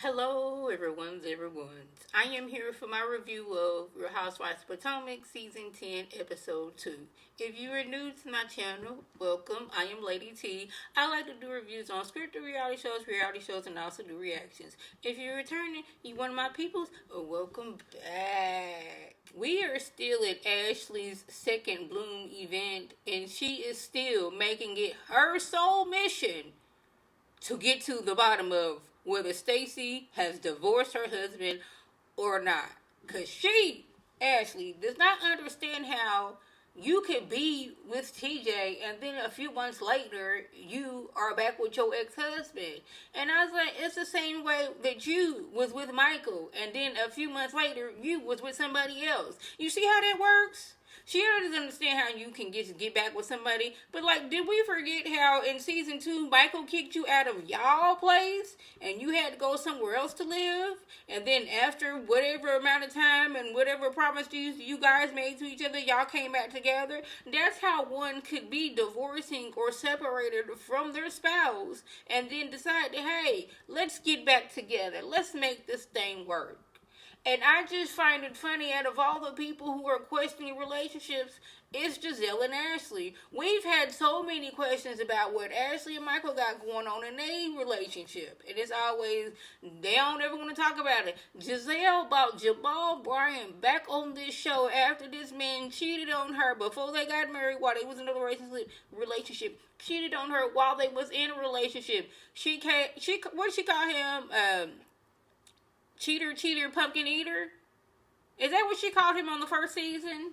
Hello, everyone's. I am here for my review of Real Housewives Potomac Season 10, Episode 2. If you are new to my channel, welcome. I am Lady T. I like to do reviews on scripted reality shows, and also do reactions. If you're returning, you one of my peoples, welcome back. We are still at Ashley's second Bloom event, and she is still making it her sole mission to get to the bottom of whether Stacy has divorced her husband or not. Because she, Ashley, does not understand how you can be with TJ and then a few months later you are back with your ex-husband. And I was like, it's the same way that you was with Michael and then a few months later you was with somebody else. You see how that works? She doesn't understand how you can get back with somebody. But, like, did we forget how in season 2, Michael kicked you out of y'all place and you had to go somewhere else to live? And then after whatever amount of time and whatever promise you guys made to each other, y'all came back together? That's how one could be divorcing or separated from their spouse and then decide, hey, let's get back together. Let's make this thing work. And I just find it funny, out of all the people who are questioning relationships, it's Giselle and Ashley. We've had so many questions about what Ashley and Michael got going on in their relationship. And it's always, they don't ever want to talk about it. Giselle brought Jamal Bryant back on this show after this man cheated on her before they got married, while they was in a relationship. Cheated on her while they was in a relationship. What did she call him? Cheater, pumpkin eater? Is that what she called him on the first season?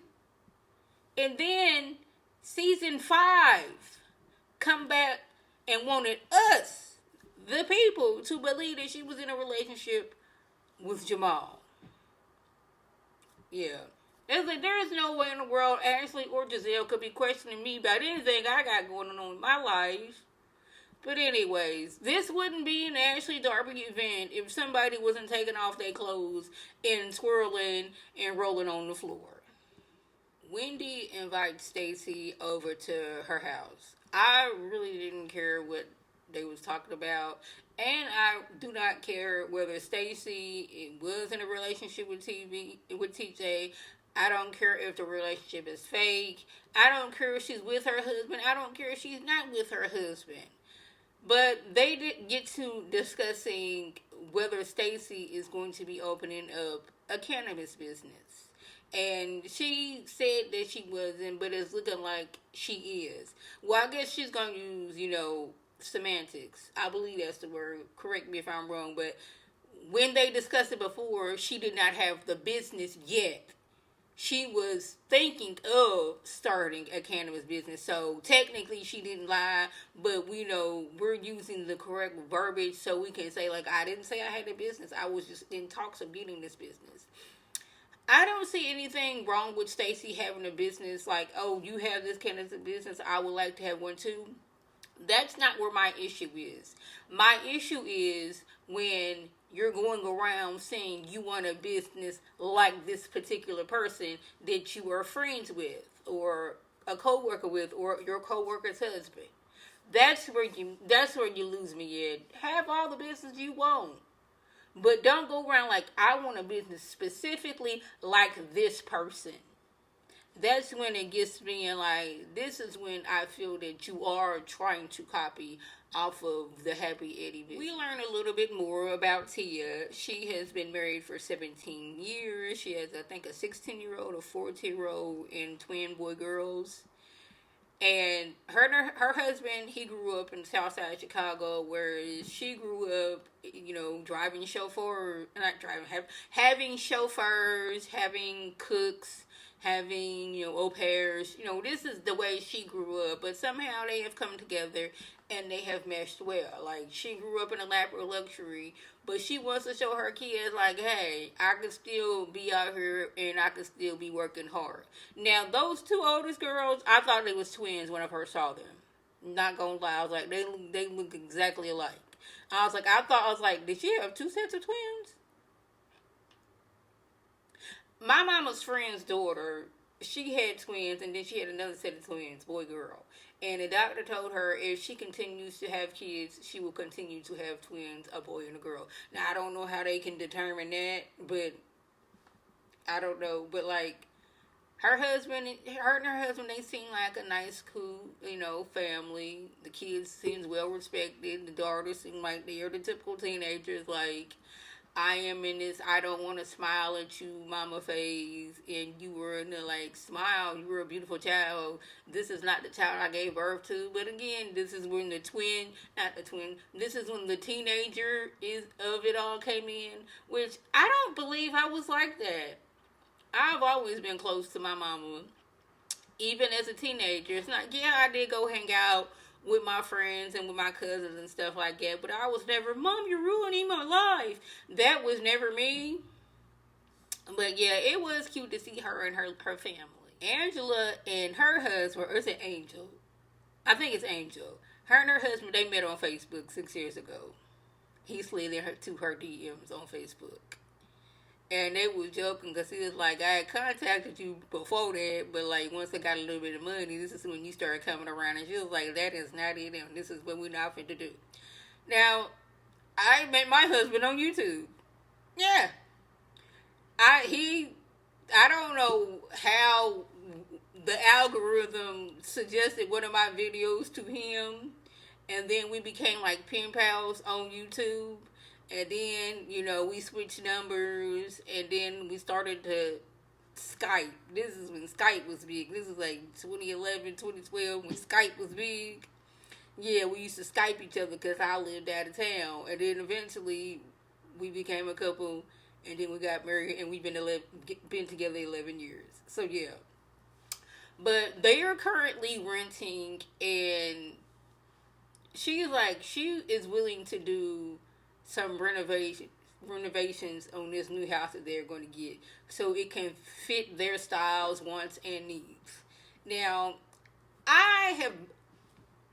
And then season 5 come back and wanted us, the people, to believe that she was in a relationship with Jamal. Yeah. It's like, there is no way in the world Ashley or Giselle could be questioning me about anything I got going on in my life. But anyways, this wouldn't be an Ashley Darby event if somebody wasn't taking off their clothes and swirling and rolling on the floor. Wendy invites Stacy over to her house. I really didn't care what they was talking about, and I do not care whether Stacy was in a relationship with TJ. I don't care if the relationship is fake. I don't care if she's with her husband. I don't care if she's not with her husband. But they did get to discussing whether Stacy is going to be opening up a cannabis business. And she said that she wasn't, but it's looking like she is. Well, I guess she's going to use, semantics. I believe that's the word. Correct me if I'm wrong. But when they discussed it before, she did not have the business yet. She was thinking of starting a cannabis business. So technically she didn't lie, but we're using the correct verbiage so we can say, like, I didn't say I had a business. I was just in talks of getting this business. I don't see anything wrong with Stacy having a business, like, oh, you have this cannabis business, I would like to have one too. That's not where my issue is. My issue is when you're going around saying you want a business like this particular person that you are friends with, or a coworker with, or your coworker's husband. That's where you lose me at. Have all the business you want, but don't go around like, I want a business specifically like this person. That's when it gets me, and like, this is when I feel that you are trying to copy off of the Happy Eddie business. We learn a little bit more about Tia. She has been married for 17 years. She has, I think, a 16-year-old, a 14-year-old, and twin boy girls. And her husband, he grew up in South Side Chicago, whereas she grew up, having chauffeurs, having cooks, having, au pairs. This is the way she grew up. But somehow they have come together and they have meshed well. Like, she grew up in elaborate luxury, but she wants to show her kids, like, hey, I can still be out here and I can still be working hard. Now, those two oldest girls, I thought they was twins when I first saw them. Not gonna lie, I was like, they look exactly alike. I was like, did she have two sets of twins? My mama's friend's daughter, she had twins, and then she had another set of twins, boy, girl. And the doctor told her if she continues to have kids, she will continue to have twins, a boy and a girl. Now, I don't know how they can determine that, but I don't know. But, like, her and her husband, they seem like a nice, cool, family. The kids seems well respected. The daughters seem like they are the typical teenagers. Like, I am in this I don't want to smile at you mama phase, and you were in the, like, smile, you were a beautiful child. This is not the child I gave birth to. But again, this is when this is when the teenager is of it all came in, which I don't believe I was like that. I've always been close to my mama, even as a teenager. It's not, yeah, I did go hang out with my friends and with my cousins and stuff like that, but I was never, Mom, you're ruining my life. That was never me. But yeah, it was cute to see her and her family. Angela and her husband, or is it Angel? I think it's Angel. Her and her husband, they met on Facebook 6 years ago. He slid to her DMs on Facebook. And they was joking because he was like, I had contacted you before that, but, like, once I got a little bit of money, this is when you started coming around. And she was like, that is not it, and this is what we're not fit to do. Now, I met my husband on YouTube. Yeah. I don't know how the algorithm suggested one of my videos to him, and then we became, like, pen pals on YouTube. And then, we switched numbers, and then we started to Skype. This is when Skype was big. This is like 2011, 2012, when Skype was big. Yeah, we used to Skype each other because I lived out of town. And then eventually, we became a couple, and then we got married, and we've been together 11 years. So, yeah. But they are currently renting, and she is willing to do some renovations on this new house that they're going to get, so it can fit their styles, wants, and needs. Now, I have,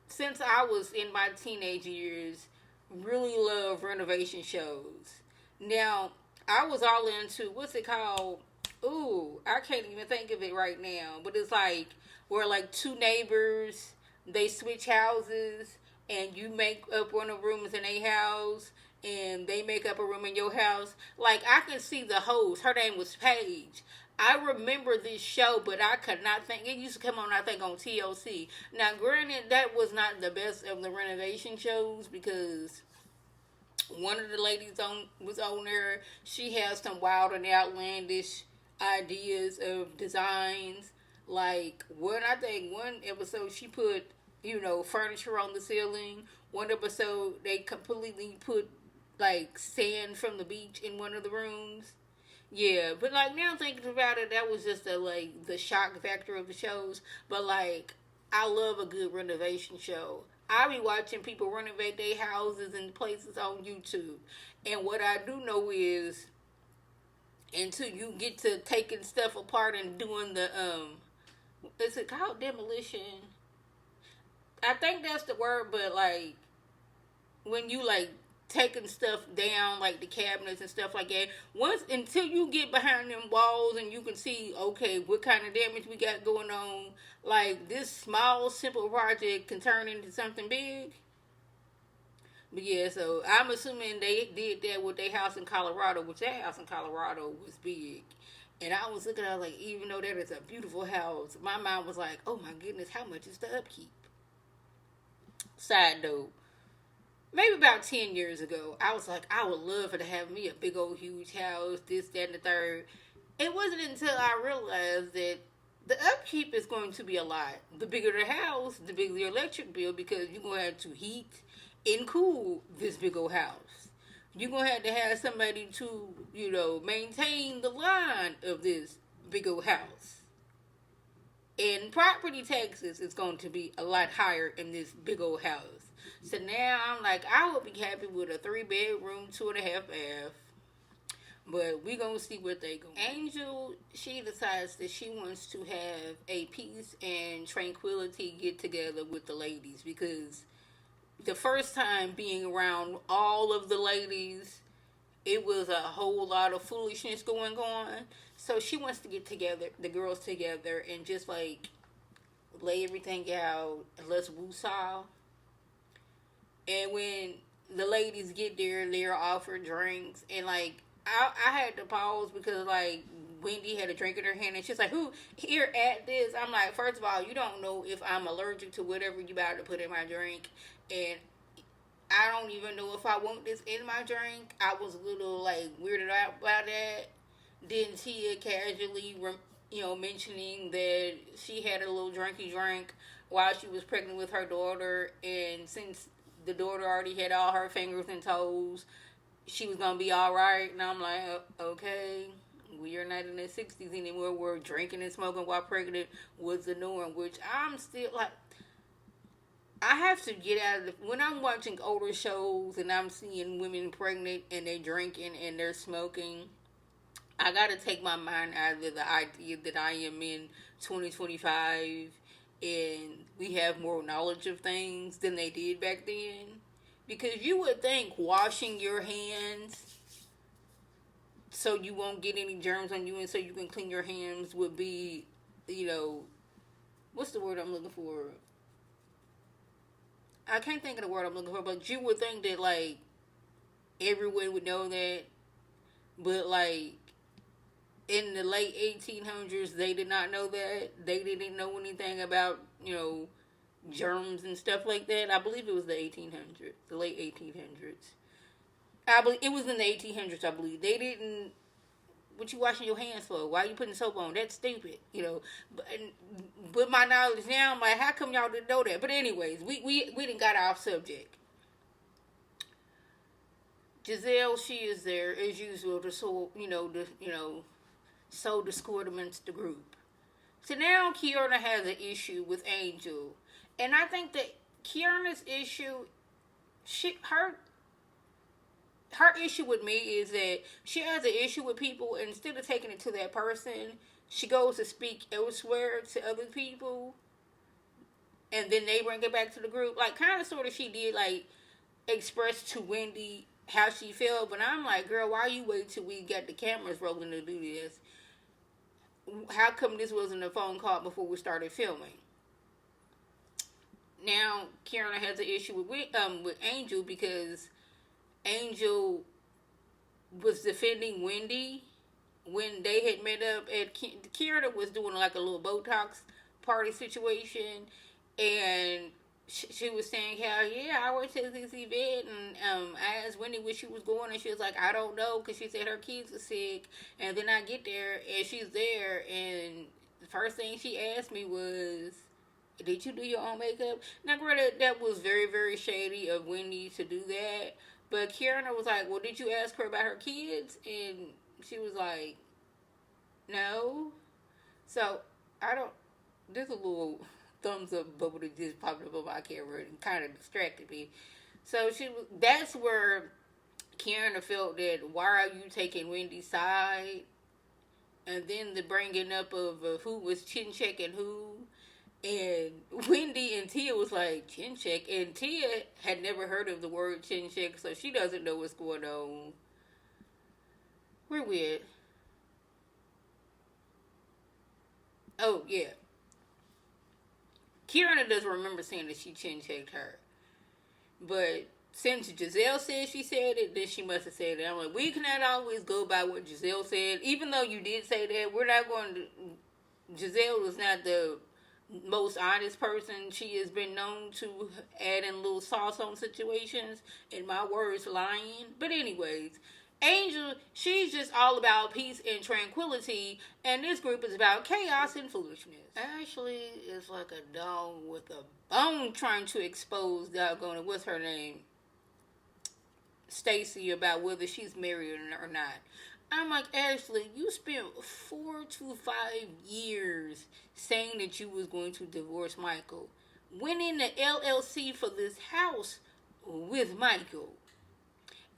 since I was in my teenage years, really loved renovation shows. Now, I was all into, what's it called? Ooh, I can't even think of it right now, but it's like, where, like, two neighbors, they switch houses, and you make up one of the rooms in a house, and they make up a room in your house. Like, I can see the host. Her name was Paige. I remember this show, but I could not think. It used to come on, I think, on TLC. Now, granted, that was not the best of the renovation shows, because one of the ladies was on there. She has some wild and outlandish ideas of designs. Like, one episode, she put, furniture on the ceiling. One episode, they completely put, like, sand from the beach in one of the rooms. Yeah, but, like, now thinking about it, that was just the shock factor of the shows. But, like, I love a good renovation show. I be watching people renovate their houses and places on YouTube. And what I do know is, until you get to taking stuff apart and doing the, is it called demolition? I think that's the word, but, like, when you, like, taking stuff down, like the cabinets and stuff like that, until you get behind them walls and you can see, okay, what kind of damage we got going on, like, this small, simple project can turn into something big. But yeah, so I'm assuming they did that with their house in Colorado, which that house in Colorado was big. And I was looking at it like, even though that is a beautiful house, my mind was like, oh my goodness, how much is the upkeep? Side note, maybe about 10 years ago, I was like, I would love for to have me a big old huge house, this, that, and the third. It wasn't until I realized that the upkeep is going to be a lot. The bigger the house, the bigger the electric bill, because you're going to have to heat and cool this big old house. You're going to have somebody to, maintain the line of this big old house. And property taxes is going to be a lot higher in this big old house. So now I'm like, I would be happy with a 3-bedroom, 2.5 bath. But we gonna see what they go. Angel, she decides that she wants to have a peace and tranquility get together with the ladies, because the first time being around all of the ladies, it was a whole lot of foolishness going on. So she wants to get together, the girls together, and just like lay everything out, and let's woo-saw. And when the ladies get there, they're offered drinks, and like I had to pause because like Wendy had a drink in her hand, and she's like, "Who here at this?" I'm like, first of all, you don't know if I'm allergic to whatever you about to put in my drink, and I don't even know if I want this in my drink. I was a little like weirded out by that. Then Tia casually, mentioning that she had a little drinky drink while she was pregnant with her daughter, and since the daughter already had all her fingers and toes, she was gonna be all right. And I'm like, okay, we are not in the '60s anymore. We're drinking and smoking while pregnant was the norm, which I'm still like. I have to get out of the when I'm watching older shows and I'm seeing women pregnant and they're drinking and they're smoking. I gotta take my mind out of the idea that I am in 2025 and we have more knowledge of things than they did back then. Because you would think washing your hands so you won't get any germs on you and so you can clean your hands would be, what's the word I'm looking for? I can't think of the word I'm looking for, but you would think that, like, everyone would know that. But, like, in the late 1800s, they did not know that. They didn't know anything about, germs and stuff like that. I believe it was the 1800s, the late 1800s. I believe it was in the 1800s, I believe. They didn't, what you washing your hands for? Why are you putting soap on? That's stupid, But my knowledge now, I'm like, how come y'all didn't know that? But anyways, we didn't got off subject. Giselle, she is there as usual to sow discord amongst the group. So now Kiana has an issue with Angel, and I think that Kiana's issue, her issue with me is that she has an issue with people, and instead of taking it to that person, she goes to speak elsewhere to other people, and then they bring it back to the group. Like, kind of, sort of, she did, like, express to Wendy how she felt, but I'm like, girl, why you wait till we got the cameras rolling to do this? How come this wasn't a phone call before we started filming? Now, Kiana has an issue with Angel because Angel was defending Wendy when they had met up at Kiana was doing like a little Botox party situation, and she was saying how, yeah, I went to this event, and I asked Wendy where she was going, and she was like, I don't know, because she said her kids are sick, and then I get there, and she's there, and the first thing she asked me was, did you do your own makeup? Now, granted, that was very, very shady of Wendy to do that, but Kiana was like, well, did you ask her about her kids? And she was like, no. So, there's a little thumbs up bubble that just popped up on my camera and kind of distracted me. So that's where Kiana felt that, why are you taking Wendy's side? And then the bringing up of who was chin checking who. And Wendy and Tia was like, chin check. And Tia had never heard of the word chin check, so she doesn't know what's going on. Where we at? Oh, yeah. Kiana doesn't remember saying that she chin checked her. But since Giselle said she said it, then she must have said it. I'm like, we cannot always go by what Giselle said. Even though you did say that, we're not going to... Giselle was not the most honest person. She has been known to add in a little sauce on situations. In my words, lying. But anyways, Angel, she's just all about peace and tranquility, and this group is about chaos and foolishness. Ashley is like a dog with a bone trying to expose doggone, what's her name? Stacy, about whether she's married or not. I'm like, Ashley, you spent 4 to 5 years saying that you was going to divorce Michael. Went in the LLC for this house with Michael.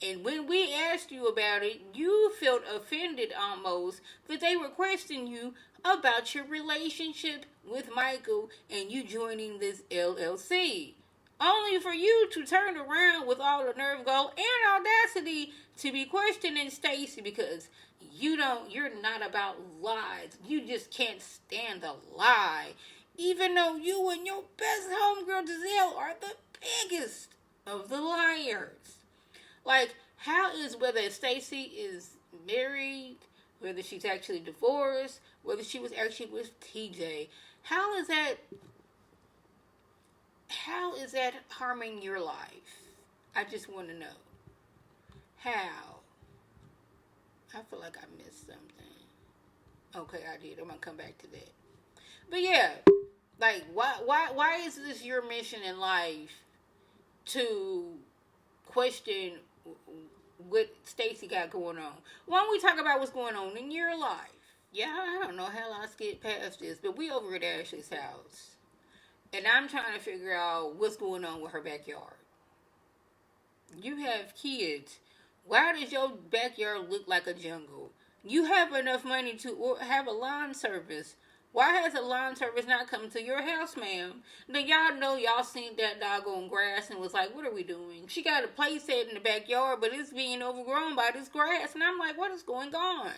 And when we asked you about it, you felt offended almost that they were questioning you about your relationship with Michael and you joining this LLC. Only for you to turn around with all the nerve, gall, and audacity to be questioning Stacy because you're not about lies. You just can't stand a lie. Even though you and your best homegirl Giselle are the biggest of the liars. Like, how is whether Stacy is married, whether she's actually divorced, whether she was actually with TJ, how is that harming your life? I just want to know. How? I feel like I missed something. Okay, I did. I'm gonna come back to that. But yeah, like why is this your mission in life to question what Stacy got going on? Why don't we talk about what's going on in your life? Yeah, I don't know how I skip past this, but we over at Ashley's house, and I'm trying to figure out what's going on with her backyard. You have kids. Why does your backyard look like a jungle? You have enough money to have a lawn service. Why has a lawn service not come to your house, ma'am? Then y'all know y'all seen that doggone grass and was like, what are we doing? She got a play set in the backyard, but it's being overgrown by this grass. And I'm like, what is going on?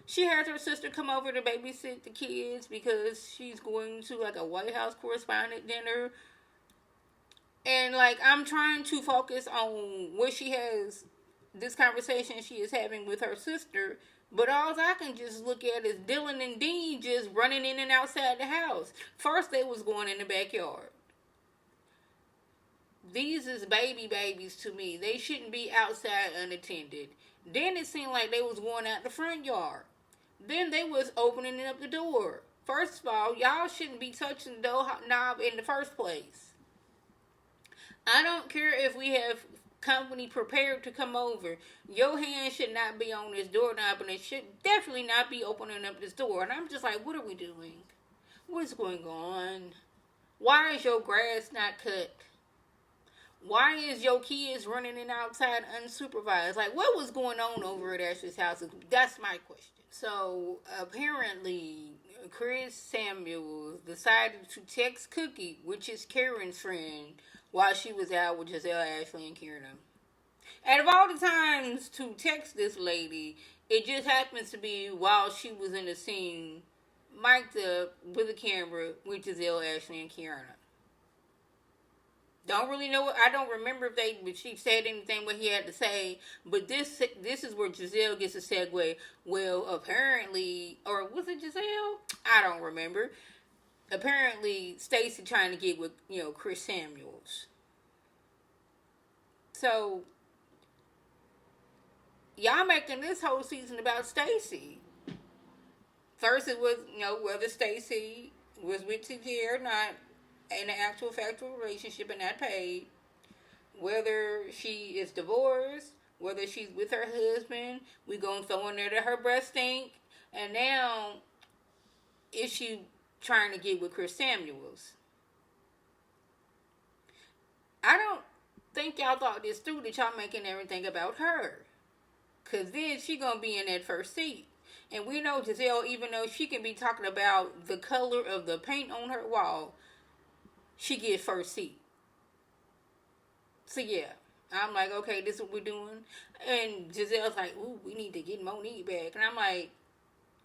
She has her sister come over to babysit the kids because she's going to like a White House correspondent dinner. And like, I'm trying to focus on what she has, this conversation she is having with her sister. But all I can just look at is Dylan and Dean just running in and outside the house. First, they was going in the backyard. These is babies to me. They shouldn't be outside unattended. Then it seemed like they was going out the front yard. Then they was opening up the door. First of all, y'all shouldn't be touching the door knob in the first place. I don't care if we have company prepared to come over. Your hand should not be on this doorknob, and it should definitely not be opening up this door. And I'm just like, what are we doing? What is going on? Why is your grass not cut? Why is your kids running in outside unsupervised? Like, what was going on over at Ashley's house? That's my question. So, apparently, Chris Samuels decided to text Cookie, which is Karen's friend, while she was out with Giselle, Ashley, and Kieran. And of all the times to text this lady, it just happens to be while she was in the scene, mic'd up with a camera with Giselle, Ashley, and Kieran. Don't really know. I don't remember if she said anything what he had to say. But this is where Giselle gets a segue. Well, apparently, or was it Giselle? I don't remember. Apparently, Stacy trying to get with Chris Samuels. So y'all making this whole season about Stacy. First, it was whether Stacy was with TJ or not, in an actual factual relationship and not paid, whether she is divorced, whether she's with her husband, we gonna throw in there that her breath stink, and now is she trying to get with Chris Samuels? I don't think y'all thought this through, that y'all making everything about her, cause then she gonna be in that first seat. And we know Giselle, even though she can be talking about the color of the paint on her wall, she get first seat. So yeah, I'm like, okay, this is what we're doing. And Giselle's like, ooh, we need to get Monique back. And I'm like,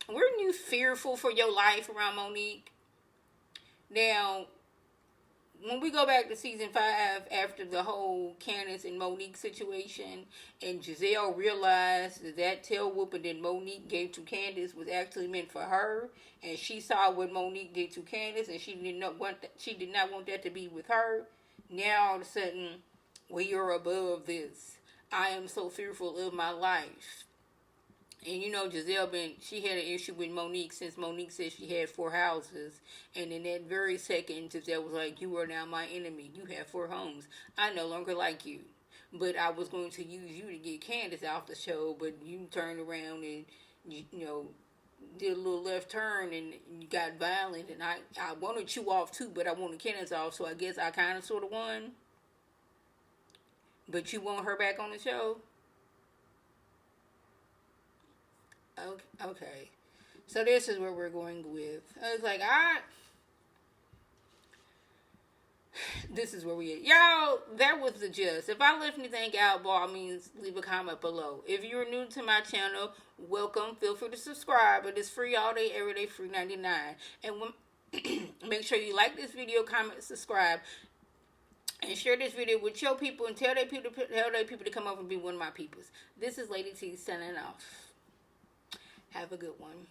weren't you fearful for your life around Monique? Now, when we go back to season 5, after the whole Candace and Monique situation, and Giselle realized that tail whooping that Monique gave to Candace was actually meant for her, and she saw what Monique did to Candace, and she did not want that to be with her. Now all of a sudden, we are above this. I am so fearful of my life. And Giselle she had an issue with Monique since Monique said she had 4 houses. And in that very second, Giselle was like, you are now my enemy. You have 4 homes. I no longer like you. But I was going to use you to get Candace off the show, but you turned around and, did a little left turn and you got violent. And I wanted you off too, but I wanted Candace off, so I guess I kind of sort of won. But you want her back on the show? Okay. So this is where we're going with. I was like, this is where we at. Y'all, that was the gist. If I left anything out, by all means, leave a comment below. If you're new to my channel, welcome. Feel free to subscribe. It is free all day, every day, free 99. And Make sure you like this video, comment, subscribe, and share this video with your people and tell their people to come over and be one of my peoples. This is Lady T signing off. Have a good one.